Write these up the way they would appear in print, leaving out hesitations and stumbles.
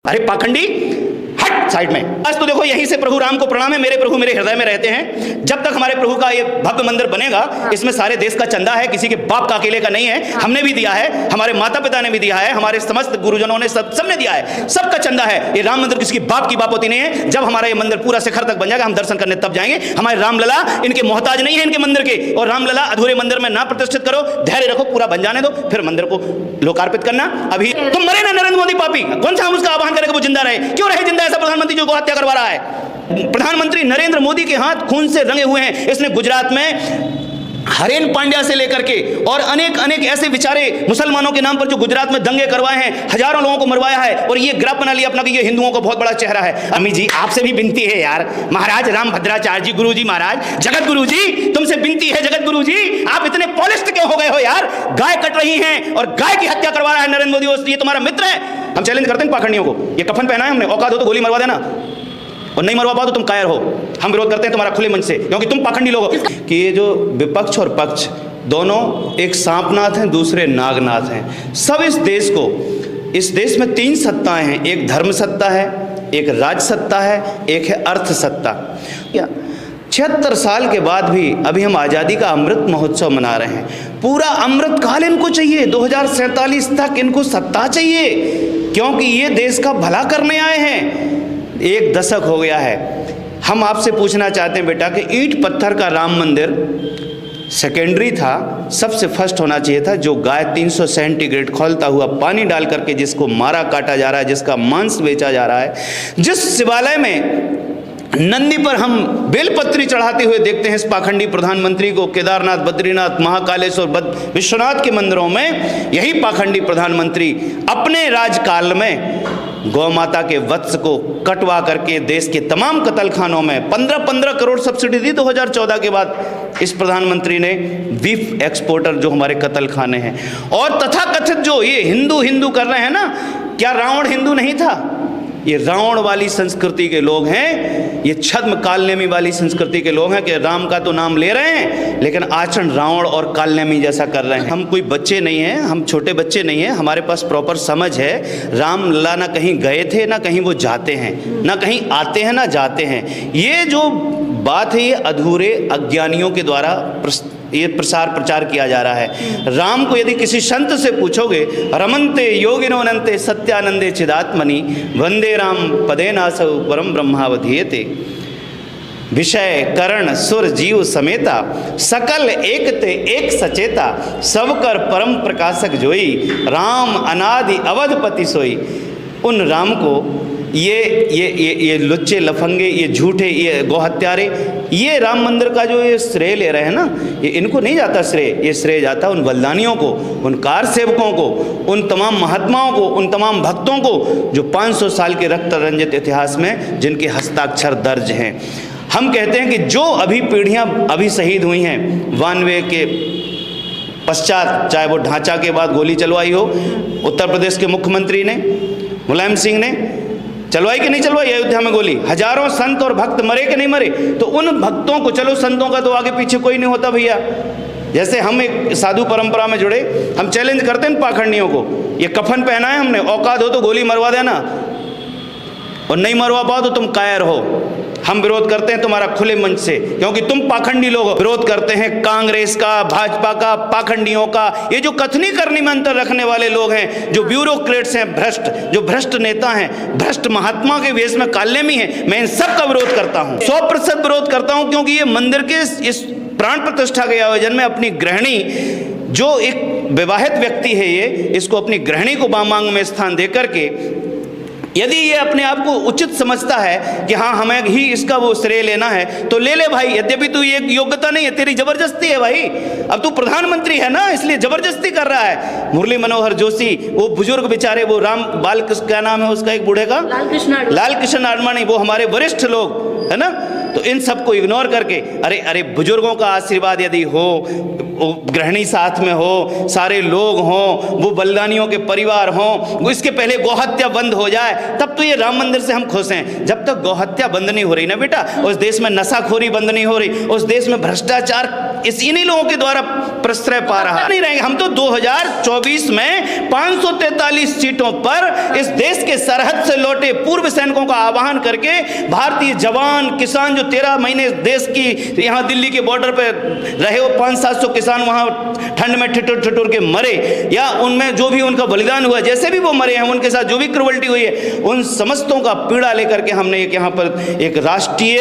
अरे पाखंडी, हट साइड में। बस तो देखो, यहीं से प्रभु राम को प्रणाम है। मेरे प्रभु मेरे हृदय में रहते हैं। जब तक हमारे प्रभु का ये भव्य मंदिर बनेगा, इसमें सारे देश का चंदा है, किसी के बाप का अकेले का नहीं है। हमने भी दिया है, हमारे माता पिता ने भी दिया है, हमारे समस्त गुरुजनों ने सबने दिया है, सबका चंदा है। ये राम मंदिर किसी बाप की बाप होती नहीं है। जब हमारा ये मंदिर पूरा शिखर तक बन जाएगा, हम दर्शन करने तब जाएंगे। हमारे रामलला इनके मोहताज नहीं है, इनके मंदिर के। और रामलला अधूरे मंदिर में ना प्रतिष्ठित करो, धैर्य रखो, पूरा बन जाने दो, फिर मंदिर को लोकार्पित करना। अभी तुम मरे ना नरेंद्र मोदी पापी, कौन सा हम उसका आह्वान करें कि वो जिंदा रहे? क्यों रहे जिंदा ऐसा प्रधानमंत्री जो हत्या करवा रहा है? प्रधानमंत्री नरेंद्र मोदी के हाथ खून से रंगे हुए हैं। इसने गुजरात में हरेन पांड्या से लेकर के और अनेक ऐसे बेचारे मुसलमानों के नाम पर जो गुजरात में दंगे करवाए हैं, हजारों लोगों को मरवाया है। और ये ग्राफ बना लिया अपना कि ये हिंदुओं को बहुत बड़ा चेहरा है। अम्मी जी, आपसे भी विनती है यार, महाराज राम भद्राचार्य जी, गुरु जी महाराज, जगत गुरु जी, तुमसे विनती है जगत गुरु जी, आप इतने पॉलिश्ड क्यों हो गए हो यार? गाय कट रही है और गाय की हत्या करवा रहा है नरेंद्र मोदी, ये तुम्हारा मित्र है? हम चैलेंज करते हैं पाखंडियों को। ये कफन पहना है हमने, औकात हो तो गोली मरवा देना, और नहीं मरवा पाओ तो तुम कायर हो। हम विरोध करते हैं तुम्हारा खुले मन से, क्योंकि तुम पाखंडी लोग हो। कि ये जो विपक्ष और पक्ष दोनों, एक सांपनाथ हैं, दूसरे नागनाथ हैं। सब इस देश में 3 सत्ताएं हैं। एक धर्म सत्ता है, एक राज सत्ता है, एक है अर्थ सत्ता। क्या 76 साल के बाद भी अभी हम आज़ादी का अमृत महोत्सव मना रहे हैं। पूरा अमृत काल इनको चाहिए, 2047 तक इनको सत्ता चाहिए, क्योंकि ये देश का भला करने आए हैं। 1 दशक हो गया है। हम आपसे पूछना चाहते हैं बेटा कि ईंट पत्थर का राम मंदिर सेकेंडरी था, सबसे फर्स्ट होना चाहिए था। जो गाय 300 सेंटीग्रेड खौलता हुआ पानी डाल करके जिसको मारा काटा जा रहा है, जिसका मांस बेचा जा रहा है, जिस शिवालय में नंदी पर हम बेलपत्री चढ़ाते हुए देखते हैं इस पाखंडी प्रधानमंत्री को, केदारनाथ, बद्रीनाथ, महाकालेश्वर, विश्वनाथ के मंदिरों में यही पाखंडी प्रधानमंत्री अपने राजकाल में गौ माता के वत्स को कटवा करके देश के तमाम कत्लखानों में 15-15 करोड़ सब्सिडी दी 2014 के बाद इस प्रधानमंत्री ने। बीफ एक्सपोर्टर जो हमारे कत्लखाने हैं, और तथाकथित जो ये हिंदू कर रहे हैं ना, क्या रावण हिंदू नहीं था? ये रावण वाली संस्कृति के लोग हैं, ये छद्म कालनेमी वाली संस्कृति के लोग हैं कि राम का तो नाम ले रहे हैं लेकिन आचरण रावण और कालनेमी जैसा कर रहे हैं। हम कोई बच्चे नहीं हैं, हम छोटे बच्चे नहीं हैं, हमारे पास प्रॉपर समझ है। राम लला ना कहीं गए थे, ना कहीं वो जाते हैं, ना कहीं आते हैं, ना जाते हैं। ये जो बात है, ये अधूरे अज्ञानियों के द्वारा ये प्रचार किया जा रहा है। राम को यदि किसी संत से पूछोगे, रमन्ते योगिनो अनंते सत्यानंदे चिदात्मनि वंदे राम पदेनासौ परम ब्रह्मावधीयते, विषय करण सुर जीव समेता, सकल एकते एक सचेता, सब कर परम प्रकाशक जोई, राम अनादि अवधपति सोई। उन राम को ये लुच्चे लफंगे, ये झूठे, ये गौहत्यारे, ये राम मंदिर का जो ये श्रेय ले रहे हैं ना, ये इनको नहीं जाता श्रेय। ये श्रेय जाता उन बलिदानियों को, उन कार सेवकों को, उन तमाम महात्माओं को, उन तमाम भक्तों को जो 500 साल के रक्त रंजित इतिहास में जिनके हस्ताक्षर दर्ज हैं। हम कहते हैं कि जो अभी पीढ़ियां अभी शहीद हुई हैं 92 के पश्चात, चाहे वो ढांचा के बाद गोली चलवाई हो, उत्तर प्रदेश के मुख्यमंत्री ने, मुलायम सिंह ने चलवाई कि नहीं चलवाई अयोध्या में गोली, हजारों संत और भक्त मरे कि नहीं मरे? तो उन भक्तों को, चलो संतों का तो आगे पीछे कोई नहीं होता भैया, जैसे हम एक साधु परंपरा में जुड़े, हम चैलेंज करते हैं पाखंडियों को। ये कफन पहना है हमने, औकात हो तो गोली मरवा देना, और नहीं मरवा पाओ तो तुम कायर हो। हम विरोध करते हैं तुम्हारा खुले मंच से, क्योंकि तुम पाखंडी लोग हो। विरोध करते हैं कांग्रेस का, भाजपा का, पाखंडियों का, ये जो कथनी करनी में अंतर रखने वाले लोग हैं, जो ब्यूरोक्रेट्स हैं भ्रष्ट, जो भ्रष्ट नेता हैं, भ्रष्ट महात्मा के वेश में कालनेमी हैं, मैं इन सब का विरोध करता हूँ, 100% विरोध करता हूँ। क्योंकि ये मंदिर के इस प्राण प्रतिष्ठा के आयोजन में अपनी गृहिणी, जो एक विवाहित व्यक्ति है, ये इसको अपनी गृहिणी को बामांग में स्थान दे करके, यदि ये अपने आप को उचित समझता है कि हाँ हमें ही इसका वो श्रेय लेना है, तो ले ले भाई। यद्यपि तू ये योग्यता नहीं है, तेरी जबरदस्ती है भाई। अब तू प्रधानमंत्री है ना, इसलिए जबरदस्ती कर रहा है। मुरली मनोहर जोशी, वो बुजुर्ग बेचारे, वो राम बाल, क्या नाम है उसका, एक बूढ़े का, लाल कृष्ण आडवाणी, वो हमारे वरिष्ठ लोग है ना, तो इन सबको इग्नोर करके, अरे बुजुर्गों का आशीर्वाद यदि हो, गृहिणी साथ में हो, सारे लोग हों, वो बलिदानियों के परिवार हों, इसके पहले गौहत्या बंद हो जाए, तब तो ये राम मंदिर से हम खुश हैं। जब तक गौहत्या बंद नहीं हो रही ना बेटा, उस देश में नशाखोरी बंद नहीं हो रही, उस देश में भ्रष्टाचार इन्हीं लोगों के द्वारा प्रश्रय पा रहा है, नहीं रहेंगे। हम तो 2024 में 543 सीटों पर इस देश के सरहद से लौटे पूर्व सैनिकों का आह्वान करके भारतीय जवान किसान जो 13 महीने देश की यहाँ दिल्ली के बॉर्डर पे रहे, वो 500-700 किसान वहाँ ठंड में ठिठुर ठिठुर के मरे, या उनमें जो भी उनका बलिदान हुआ, जैसे भी वो मरे हैं, उनके साथ जो भी क्रूरल्टी हुई है, उन समस्तों का पीड़ा लेकर के हमने एक यहाँ पर एक राष्ट्रीय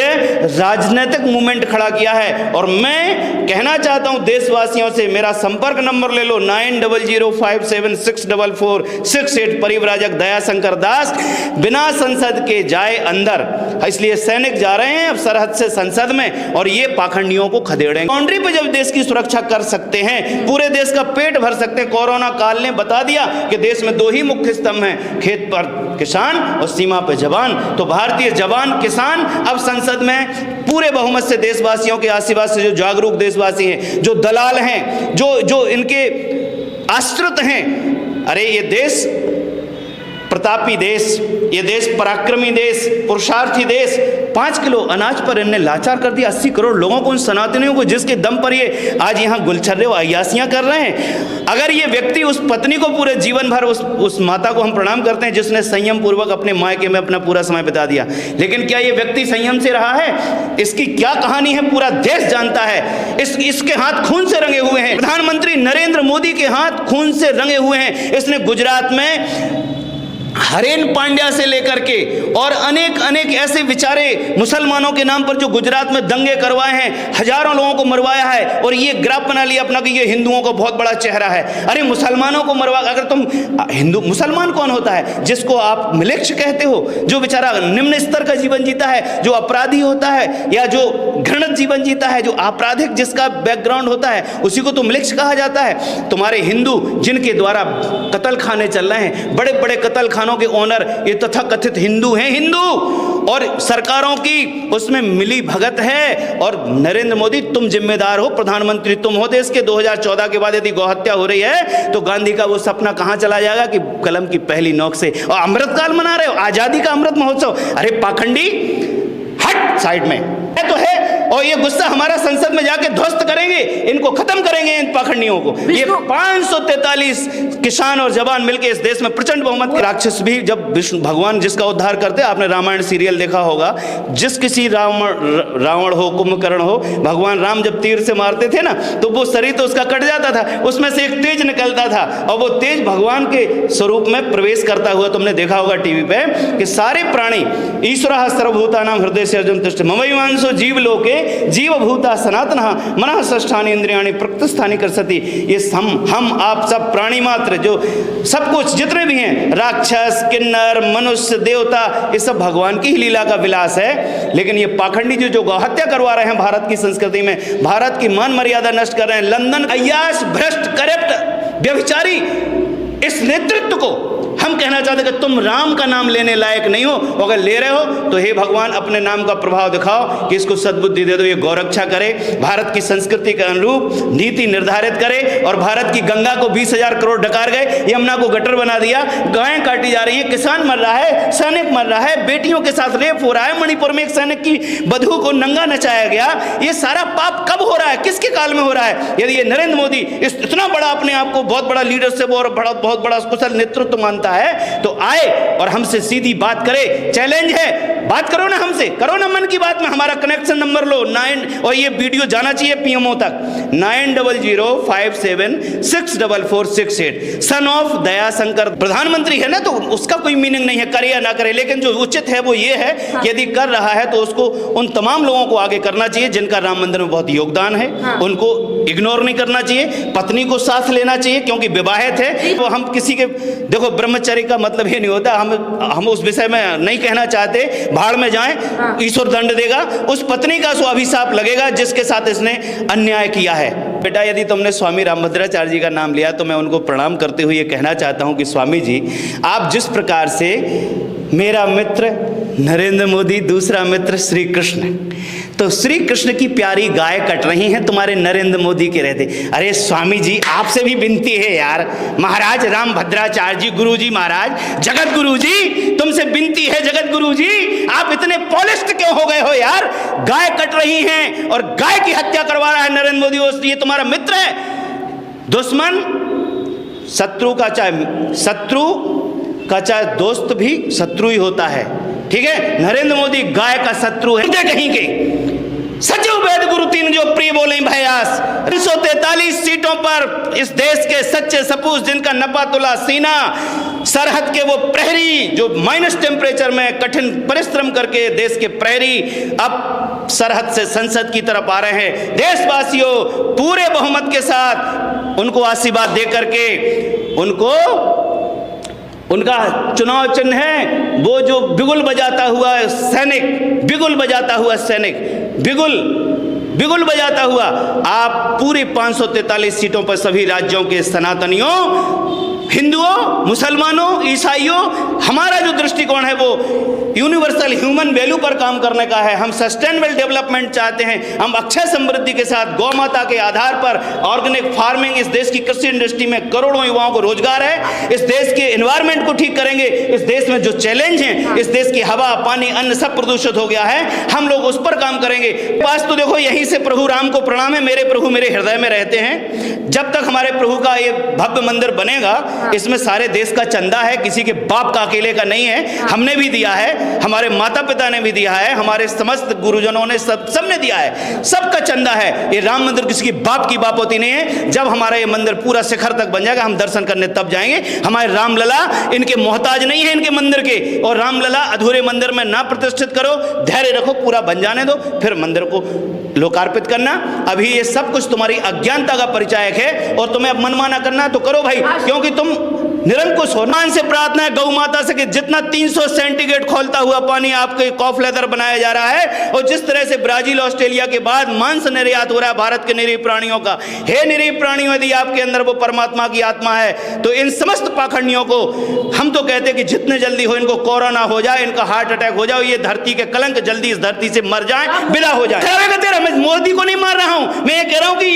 राजनीतिक मूवमेंट खड़ा किया है। और मैं कहना चाहता हूँ देशवासियों से, मेरा संपर्क नंबर ले लो 9005764468। परिव्राजक दयाशंकर दास बिना संसद के जाए अंदर, इसलिए सैनिक जा रहे हैं अब सरहद से संसद में, और ये पाखंडियों को खदेड़ेंगे। बाउंड्री पे जब देश की सुरक्षा कर सकते हैं, पूरे देश का पेट भर सकते हैं। कोरोना काल ने बता दिया कि देश में 2 ही मुख्य स्तंभ हैं, खेत पर किसान और सीमा पर जवान। तो भारतीय जवान किसान अब संसद में पूरे बहुमत से देशवासियों के आशीर्वाद से, जो जागरूक देशवासी हैं, जो दलाल हैं, जो इनके आश्रित हैं, अरे ये देश प्रतापी देश, ये देश पराक्रमी देश, पुरुषार्थी देश, 5 किलो अनाज पर इनने लाचार कर दिया 80 करोड़ लोगों को, उन सनातनियों को, जिसके दम पर ये आज यहाँ गुलछर्रे व अय्यासियाँ कर रहे हैं। अगर ये व्यक्ति उस पत्नी को पूरे जीवन भर, उस माता को हम प्रणाम करते हैं जिसने संयम पूर्वक अपने मायके में अपना पूरा समय बिता दिया, लेकिन क्या ये व्यक्ति संयम से रहा है? इसकी क्या कहानी है पूरा देश जानता है। इसके हाथ खून से रंगे हुए हैं, प्रधानमंत्री नरेंद्र मोदी के हाथ खून से रंगे हुए हैं। इसने गुजरात में हरेन पांड्या से लेकर के और अनेक ऐसे बेचारे मुसलमानों के नाम पर जो गुजरात में दंगे करवाए हैं, हजारों लोगों को मरवाया है, और ये ग्राफ बना लिया अपना कि ये हिंदुओं का बहुत बड़ा चेहरा है। अरे मुसलमानों को मरवा, अगर तुम हिंदू, मुसलमान कौन होता है? जिसको आप मिलिक्ष कहते हो, जो बेचारा निम्न स्तर का जीवन जीता है, जो अपराधी होता है या जो घृणित जीवन जीता है, जो आपराधिक जिसका बैकग्राउंड होता है, उसी को तो मिलिक्ष कहा जाता है। तुम्हारे हिंदू जिनके द्वारा कत्ल खाने चल रहे हैं, बड़े बड़े कत्ल खानों के ओनर ये तथाकथित हिंदू हैं, हिंदू, और सरकारों की उसमें मिली भगत है। और नरेंद्र मोदी तुम जिम्मेदार हो, प्रधानमंत्री तुम हो देश के। 2014 के बाद यदि गौहत्या हो रही है तो गांधी का वो सपना कहां चला जाएगा कि कलम की पहली नोक से, और अमृतकाल मना रहे हो, आजादी का अमृत महोत्सव। अरे पाखंडी, हट साइड में तो है, और ये गुस्सा हमारा संसद में जाके ध्वस्त करेंगे, इनको खत्म करेंगे, इन पाखंडियों को। ये 543 किसान और जवान मिलकर इस देश में प्रचंड बहुमत के राक्षस भी, जब विष्णु भगवान जिसका उद्धार करते, आपने रामायण सीरियल देखा होगा, जिस किसी रावण हो, कुंभकर्ण हो, भगवान राम जब तीर से मारते थे ना, तो वो शरीर तो उसका कट जाता था, उसमें से एक तेज निकलता था, और वो तेज भगवान के स्वरूप में प्रवेश करता हुआ तुमने देखा होगा टीवी पे, कि सारे प्राणी ईश्वरः सर्वभूतानां हृदय से अर्जुन तिष्ठ ममैवांसो जीव लोके जीव भूता सनातन मनः षष्ठानि इंद्रियाणि प्रकृतिस्थानि कर्षति। ये हम आप सब प्राणी मात्र, जो सब कुछ जितने भी हैं, राक्षस, किन्नर, मनुष्य, देवता, ये सब भगवान की ही लीला का विलास है। लेकिन ये पाखंडी जो गौहत्या करवा रहे हैं भारत की संस्कृति में, भारत की मान मर्यादा नष्ट कर रहे हैं, लंदन अय्याश, भ्रष्ट, करप्ट, व्यभिचारी, इस नेतृत्व को हम कहना चाहते हैं कि तुम राम का नाम लेने लायक नहीं हो। अगर ले रहे हो तो हे भगवान अपने नाम का प्रभाव दिखाओ कि इसको सद्बुद्धि दे दो, ये गौरक्षा करे, भारत की संस्कृति के अनुरूप नीति निर्धारित करे। और भारत की गंगा को 20,000 करोड़ डकार गए, यमुना को गटर बना दिया, गायें काटी जा रही है, किसान मर रहा है, सैनिक मर रहा है, बेटियों के साथ रेप हो रहा है, मणिपुर में एक सैनिक की बधू को नंगा नचाया गया। ये सारा पाप कब हो रहा है, किसके काल में हो रहा है? यदि ये नरेंद्र मोदी इतना बड़ा अपने आप को बहुत बड़ा लीडरशिप और बहुत बड़ा कुशल नेतृत्व मानता है, तो आए और हमसे सीधी बात करे। चैलेंज है, बात करो ना हमसे, करो ना मन की बात में। हमारा कनेक्शन नंबर लो 9, और ये वीडियो जाना चाहिए पीएमओ तक, 9005764468। सन ऑफ दयाशंकर प्रधानमंत्री है ना, तो उसका कोई मीनिंग नहीं है करे या ना करे, लेकिन जो उचित है वो ये है कि यदि कर रहा है तो उसको उन तमाम लोगों को आगे करना चाहिए जिनका राम मंदिर में बहुत योगदान है। उनको इग्नोर नहीं करना चाहिए, पत्नी को साथ लेना चाहिए क्योंकि विवाहित है। तो हम किसी के, देखो ब्रह्मचर्य का मतलब ये नहीं होता, हम उस विषय में नहीं कहना चाहते, भाड़ में जाएं, ईश्वर दंड देगा, उस पत्नी का सो अभिशाप लगेगा जिसके साथ इसने अन्याय किया है। बेटा यदि तुमने स्वामी रामभद्राचार्य जी का नाम लिया तो मैं उनको प्रणाम करते हुए ये कहना चाहता हूं कि स्वामी जी, आप जिस प्रकार से मेरा मित्र नरेंद्र मोदी, दूसरा मित्र श्री कृष्ण, तो श्री कृष्ण की प्यारी गाय कट रही हैं तुम्हारे नरेंद्र मोदी के रहते। अरे स्वामी जी, आपसे भी विनती है यार, महाराज राम भद्राचार्य जी, गुरु जी महाराज, जगत गुरु जी, तुमसे विनती है जगत गुरु जी, आप इतने पॉलिश्ड क्यों हो गए हो यार? गाय कट रही हैं और गाय की हत्या करवा रहा है नरेंद्र मोदी। ये तुम्हारा मित्र है? दुश्मन शत्रु का चाहे दोस्त भी शत्रु ही होता है, ठीक है? नरेंद्र मोदी गाय का शत्रु है कहीं के। सचिव वेद गुरु तीन जो प्रिय बोले भयास, 343 सीटों पर इस देश के सच्चे सपूत, जिनका नपा तुला सीना, सरहद के वो प्रहरी जो माइनस टेम्परेचर में कठिन परिश्रम करके देश के प्रहरी अब सरहद से संसद की तरफ आ रहे हैं। देशवासियों पूरे बहुमत के साथ उनको आशीर्वाद दे करके उनका चुनाव चिन्ह है वो जो बिगुल बजाता हुआ सैनिक, बिगुल बजाता हुआ। आप पूरे 543 सीटों पर सभी राज्यों के सनातनियों, हिंदुओं, मुसलमानों, ईसाइयों, हमारा जो दृष्टिकोण है वो यूनिवर्सल ह्यूमन वैल्यू पर काम करने का है। हम सस्टेनेबल डेवलपमेंट चाहते हैं। हम अक्षय समृद्धि के साथ गौ माता के आधार पर ऑर्गेनिक फार्मिंग, इस देश की कृषि इंडस्ट्री में करोड़ों युवाओं को रोजगार है। इस देश के एनवायरमेंट को ठीक करेंगे। इस देश में जो चैलेंज हैं, इस देश की हवा, पानी, अन्न सब प्रदूषित हो गया है, हम लोग उस पर काम करेंगे। पास तो देखो यहीं से प्रभु राम को प्रणाम है, मेरे प्रभु मेरे हृदय में रहते हैं। जब तक हमारे प्रभु का ये भव्य मंदिर बनेगा, इसमें सारे देश का चंदा है, किसी के बाप का अकेले का नहीं है। हमने भी दिया है, हमारे माता पिता ने भी दिया है, हमारे समस्त गुरुजनों ने सबने दिया है, सबका चंदा है। ये राम मंदिर किसी की बाप की बापोती नहीं है। जब हमारा ये मंदिर पूरा शिखर तक बन जाएगा, हम दर्शन करने तब जाएंगे। हमारे रामलला इनके मोहताज नहीं है, इनके मंदिर के। और रामलला अधूरे मंदिर में ना प्रतिष्ठित करो, धैर्य रखो, पूरा बन जाने दो, फिर मंदिर को लोकार्पित करना। अभी ये सब कुछ तुम्हारी अज्ञानता का परिचायक है और तुम्हें अब मनमाना करना तो करो भाई, क्योंकि तुम निरंकुश हो। मान से प्रार्थना है गौ माता से कि जितना 300 सेंटीग्रेड खोलता हुआ पानी आपके कॉफ लेदर बनाया जा रहा है, और जिस तरह से ब्राजील ऑस्ट्रेलिया के बाद मांस निर्यात हो रहा है भारत के निरीह प्राणियों का, हे निरीह प्राणियों, यदि आपके अंदर वो परमात्मा की आत्मा है तो इन समस्त पाखंडियों को हम तो कहते हैं कि जितने जल्दी हो इनको कोरोना हो जाए, इनका हार्ट अटैक हो जाए, ये धरती के कलंक जल्दी इस धरती से मर जाए, विदा हो जाए। मैं मोदी को नहीं मार रहा हूं, मैं ये कह रहा हूं कि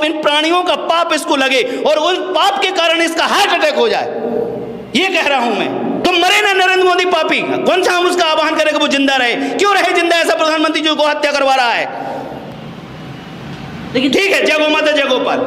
इन प्राणियों का पाप इसको लगे और उस पाप के कारण इसका हार्ट अटैक हो जाए, ये कह रहा हूं मैं। तुम मरे ना नरेंद्र मोदी पापी, कौन सा हम उसका आह्वान करें कि वो जिंदा रहे? क्यों रहे जिंदा? ऐसा प्रधानमंत्री जो को हत्या करवा रहा है। लेकिन ठीक है, जय गौ माता, जय गोपाल।